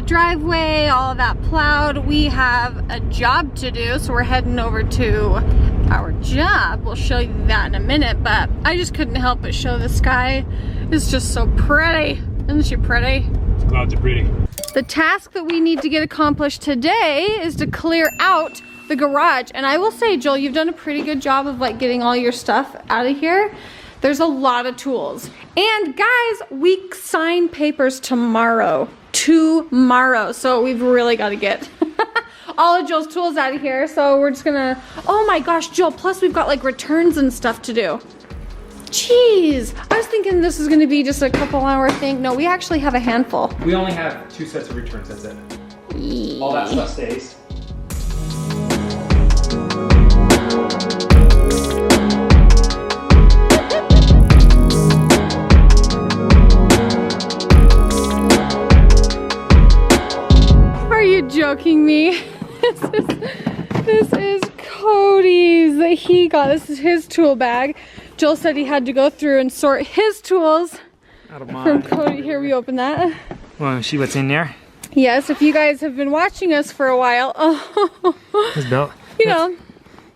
the driveway, all of that plowed. We have a job to do, so we're heading over to our job. We'll show you that in a minute, but I just couldn't help but show the sky. It's just so pretty. Isn't she pretty? The clouds are pretty. The task that we need to get accomplished today is to clear out the garage. And I will say, Joel, you've done a pretty good job of like getting all your stuff out of here. There's a lot of tools. And guys, we sign papers tomorrow. Tomorrow. So we've really got to get all of Joel's tools out of here. So we're just gonna, oh my gosh, Joel, plus we've got like returns and stuff to do. Jeez, I was thinking this is gonna be just a couple-hour thing. No, we actually have a handful. We only have 2 sets of returns, that's it. All that stuff stays. Are you joking me? This is Cody's that he got. This is his tool bag. Joel said he had to go through and sort his tools Out of mine. from Cody. Here, we open that. Well, see what's in there? Yes, if you guys have been watching us for a while, This belt. you know.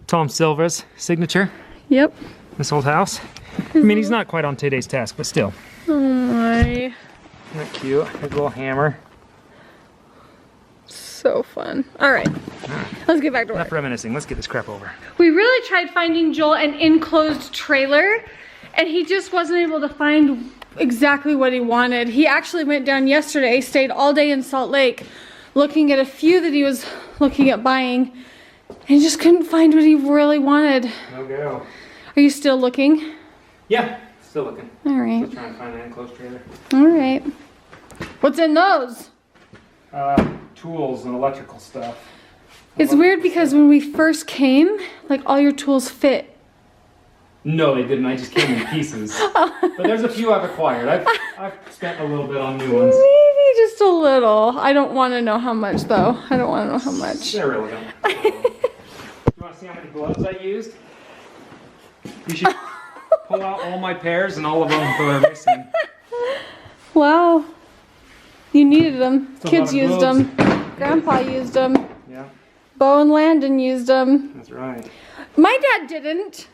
Tom Silva's signature. Yep. This old house. I mean, he's not quite on today's task, but still. Oh my. Isn't that cute? His little hammer. So fun. All right, let's get back to Enough work. reminiscing. Let's get this crap over. We really tried finding Joel an enclosed trailer, and he just wasn't able to find exactly what he wanted. He actually went down yesterday, stayed all day in Salt Lake, looking at a few that he was looking at buying, and just couldn't find what he really wanted. No go. Are you still looking? Yeah, still looking. All right. Still trying to find an enclosed trailer. All right. What's in those? Tools and electrical stuff. It's weird because when we first came, like all your tools fit. No, they didn't. I just came in pieces. But there's a few I've acquired. I've spent a little bit on new ones. Maybe just a little. I don't want to know how much though. I don't want to know how much. They're relevant. You want to see how many gloves I used? You should pull out all my pairs and all of them that are missing. Wow. You needed them. It's a Kids lot of used gloves. them. Grandpa used them. Yeah, Bo and Landon used them. that's right. My dad didn't.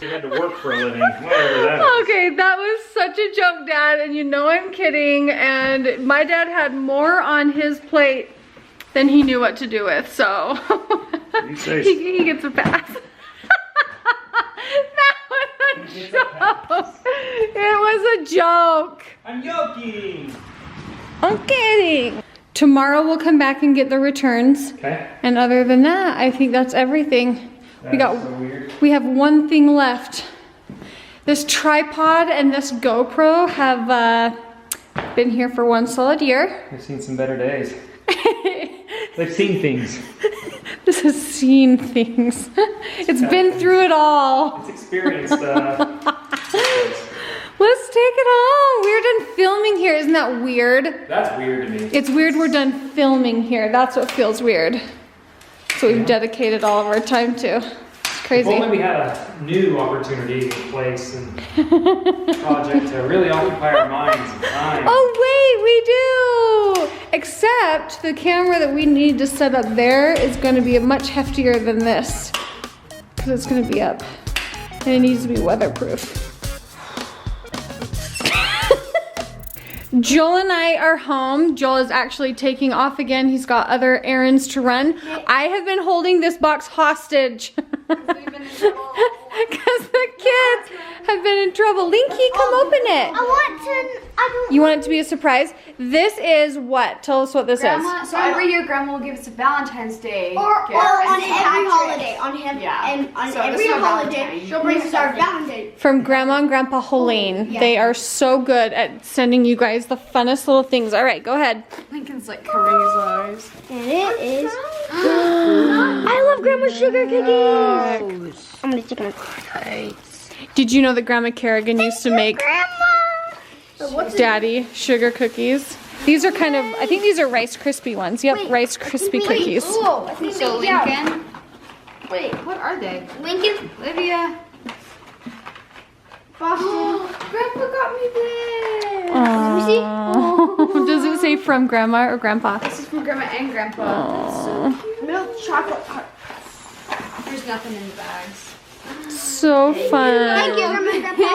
You had to work for a living, whatever that is. Okay, that was such a joke, Dad, and you know I'm kidding. And my dad had more on his plate than he knew what to do with, so You say he gets a pass. That was a joke. It was a joke. I'm joking. I'm kidding. Tomorrow we'll come back and get the returns. Okay. And other than that, I think that's everything. That's so weird. We have one thing left. This tripod and this GoPro have been here for 1 solid year. I've seen some better days. They've seen things. This has seen things. It's been through it all. It's experienced. Let's take it home. We're done filming here. Isn't that weird? That's weird to me. It's weird we're done filming here. That's what feels weird. So we've dedicated all of our time to. It's crazy. If only we had a new opportunity in place and project to really occupy our minds and time. Oh wait, we do! Except the camera that we need to set up there is going to be much heftier than this. Because it's going to be up. And it needs to be weatherproof. Joel and I are home. Joel is actually taking off again. He's got other errands to run. I have been holding this box hostage. Because the kids have been in trouble. Linky, come open it. You want it to be a surprise? This is what? Tell us what this Grandma, is. so every year Grandma will give us a Valentine's Day Or gift. on every holiday, on him, Yeah. and on So this every is our holiday, Valentine. she'll bring us our Valentine. From Grandma and Grandpa Hoellein. Yeah. They are so good at sending you guys the funnest little things. All right, go ahead. Lincoln's like covering his eyes. And it is. I love Grandma's sugar cookies. I'm gonna take my cards. Did you know that Grandma Kerrigan used to make Grandma. Daddy sugar cookies? These are kind of, I think these are Rice Krispie ones. Yep, Wait, Rice Krispie cookies. Whoa, I think So they, yeah. Lincoln, wait, what are they? Lincoln. Olivia. Boston. Grandpa got me this. Oh. Does it say from grandma or grandpa? This is from Grandma and Grandpa. Milk chocolate hearts. There's nothing in the bags. So fun. Thank you, Grandma and Grandpa.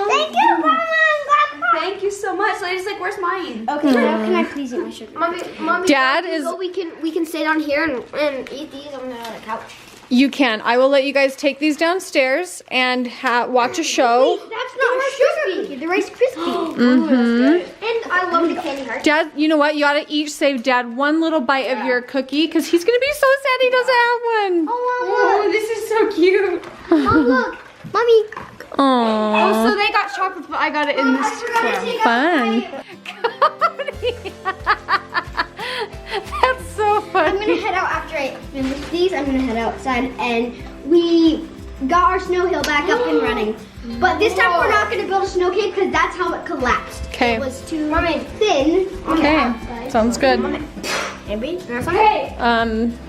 Thank you, Grandma and Grandpa. Thank you so much. Lady's like, where's mine? Okay, now can I please eat my sugar? Mommy, Dad is. So we can stay down here and eat these on the couch. You can. I will let you guys take these downstairs and watch a show. That's not a sugar cookie. The Rice Krispie. And I love the candy heart. Dad, you know what? You ought to each save Dad one little bite of your cookie because he's going to be so sad he doesn't have one. Oh, this is so cute. Mom, look. Mommy. Aww. Oh, so they got chocolate, but I got it in this Fun. That's so I'm funny. gonna head out after I finish these. I'm gonna head outside, and we got our snow hill back up and running. But this time we're not gonna build a snow cave because that's how it collapsed. 'Kay. It was too thin. On the Okay, outside. sounds good. Maybe. Hey.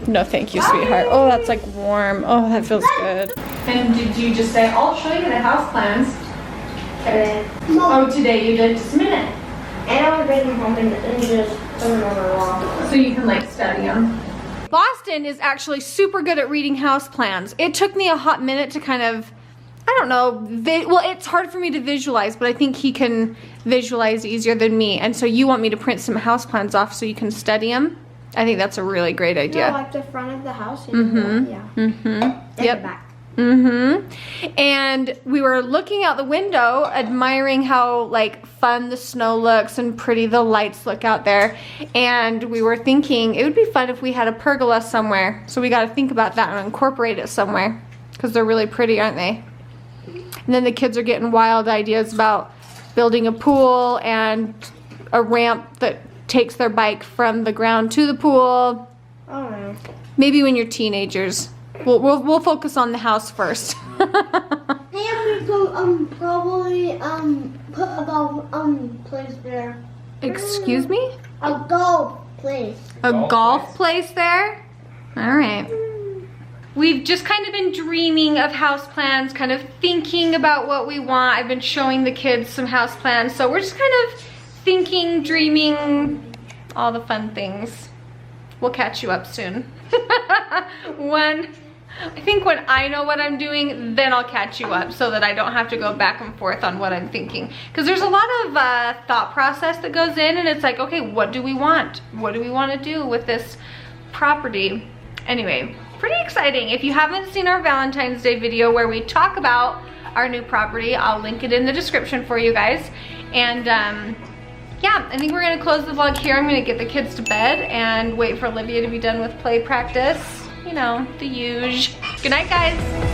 No thank you, sweetheart. Oh, that's like warm. Oh, that feels good. And did you just say, I'll show you the house plans? Oh, today you did just a minute. And I want to bring them home and just put them on the wall. So you can like study them. Boston is actually super good at reading house plans. It took me a hot minute to kind of, I don't know, well, it's hard for me to visualize, but I think he can visualize easier than me. And so you want me to print some house plans off so you can study them? I think that's a really great idea. like the front of the house. And yeah. Yep. Back. And we were looking out the window, admiring how like fun the snow looks and pretty the lights look out there. And we were thinking it would be fun if we had a pergola somewhere. So we got to think about that and incorporate it somewhere because they're really pretty, aren't they? And then the kids are getting wild ideas about building a pool and a ramp that takes their bike from the ground to the pool. Oh no. Maybe when you're teenagers. We'll focus on the house first. Hey, I'm gonna probably put a golf place there. Excuse me? A golf place. A golf place there? All right. We've just kind of been dreaming of house plans, kind of thinking about what we want. I've been showing the kids some house plans. So we're just kind of thinking, dreaming, all the fun things. We'll catch you up soon. I think when I know what I'm doing, then I'll catch you up so that I don't have to go back and forth on what I'm thinking. Because there's a lot of thought process that goes in, and it's like, okay, what do we want? What do we want to do with this property? Anyway, pretty exciting. If you haven't seen our Valentine's Day video where we talk about our new property, I'll link it in the description for you guys. And yeah, I think we're gonna close the vlog here. I'm gonna get the kids to bed and wait for Olivia to be done with play practice. You know, the usual. Good night, guys.